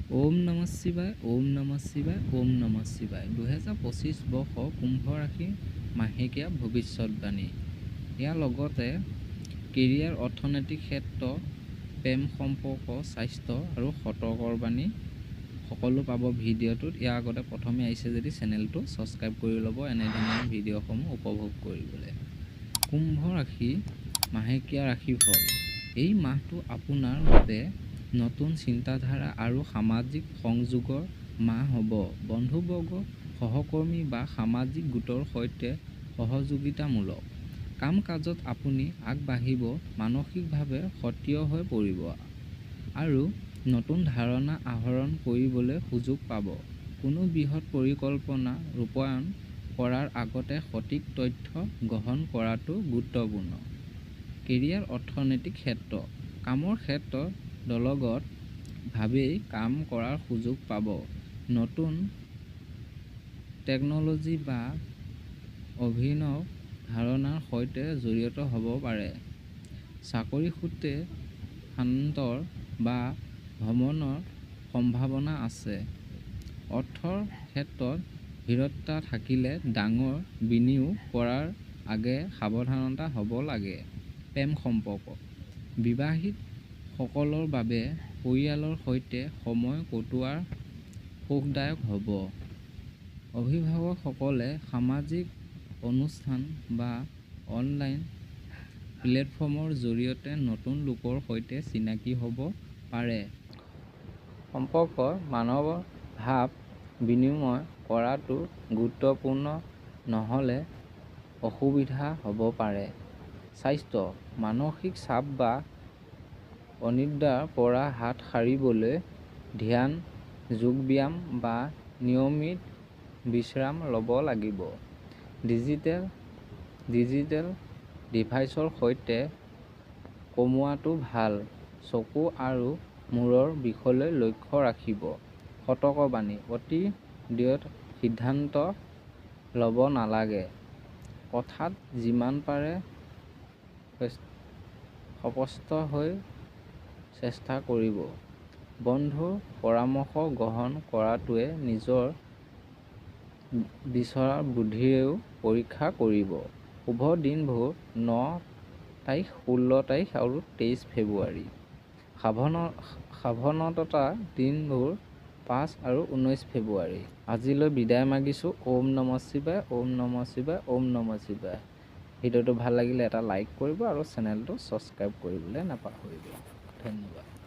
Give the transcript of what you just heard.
ওম নমঃ শিৱায়, ওম নমঃ শিৱায়, ওম নমঃ শিৱায়। 2025 বৰ্ষ কুম্ভ ৰাশি মাহেকীয়া ভৱিষ্যতবাণী। ইয়াৰ লগতে কেৰিয়াৰ, অৰ্থনৈতিক ক্ষেত্ৰ, প্ৰেম সম্পৰ্ক, স্বাস্থ্য আৰু সতৰ্কবাণী সকলো পাব ভিডিঅ'টোত। ইয়াৰ আগতে প্ৰথমে আহিছে যদি চেনেলটো ছাবস্ক্ৰাইব কৰি ল'ব এনেধৰণৰ ভিডিঅ'সমূহ উপভোগ কৰিবলৈ। কুম্ভ ৰাশি মাহেকীয়া ৰাশিফল। এই মাহটো আপোনাৰ বাবে নতুন চিন্তাধাৰা আৰু সামাজিক সংযোগৰ মাহ হ'ব। বন্ধুবৰ্গ, সহকৰ্মী বা সামাজিক গোটৰ সৈতে সহযোগিতামূলক কাম-কাজত আপুনি আগবাঢ়িব, মানসিকভাৱে সক্ৰিয় হৈ পৰিব আৰু নতুন ধাৰণা আহৰণ কৰিবলৈ সুযোগ পাব। কোনো বৃহৎ পৰিকল্পনা ৰূপায়ণ কৰাৰ আগতে সঠিক তথ্য গ্ৰহণ কৰাটো গুৰুত্বপূৰ্ণ। কেৰিয়াৰ, অৰ্থনৈতিক ক্ষেত্ৰ, কামৰ ক্ষেত্ৰত দলগত ভাৱে কাম কৰাৰ সুযোগ পাব। নতুন টেকন'লজি বা অভিনৱ ধাৰণাৰ সৈতে জড়িত হ'ব পাৰে। চাকৰি সূত্ৰে স্থানান্তৰ বা ভ্ৰমণৰ সম্ভাৱনা আছে। অৰ্থৰ ক্ষেত্ৰত স্থিৰতা থাকিলে ডাঙৰ বিনিয়োগ কৰাৰ আগে সাৱধানতা হ'ব লাগে। প্ৰেম সম্পৰ্ক, বিবাহিত সকলৰ বাবে পৰিয়ালৰ সৈতে সময় কটোৱা সুখদায়ক হ'ব। অভিভাৱকসকলে সামাজিক অনুষ্ঠান বা অনলাইন প্লেটফৰ্মৰ জৰিয়তে নতুন লোকৰ সৈতে চিনাকি হ'ব পাৰে। সম্পৰ্কৰ মনোভাৱ বিনিময় কৰাটো গুৰুত্বপূৰ্ণ নহ'লে অসুবিধা হ'ব পাৰে। স্বাস্থ্য, মানসিক চাপ বা অনিদ্ৰাৰ পৰা হাত সাৰিবলৈ ধ্যান, যোগব্যায়াম বা নিয়মিত বিশ্ৰাম ল'ব লাগিব। ডিজিটেল ডিভাইচৰ সৈতে কমোৱাটো ভাল। চকু আৰু মূৰৰ বিষলৈ লক্ষ্য ৰাখিব। সতৰ্কবাণী, অতি দ্ৰুত সিদ্ধান্ত ল'ব নালাগে। কথাত যিমান পাৰে স্পষ্ট হৈ চেষ্টা কৰিব। বন্ধুৰ পৰামৰ্শ গ্ৰহণ কৰাটোৱে নিজৰ বিচৰা বুদ্ধিৰেও পৰীক্ষা কৰিব। শুভ দিনবোৰ 9 তাৰিখ, 16 তাৰিখ আৰু 23 ফেব্ৰুৱাৰী। সাৱধানতাৰ দিনবোৰ 5 আৰু 19 ফেব্ৰুৱাৰী। আজিলৈ বিদায় মাগিছোঁ। ওম নমঃ শিৱায়, ওম নমঃ শিৱায়, ওম নমঃ শিৱায়। ভিডিঅ'টো ভাল লাগিলে এটা লাইক কৰিব আৰু চেনেলটো ছাবস্ক্ৰাইব কৰিবলৈ নাপাহৰিব। ধন্যবাদ।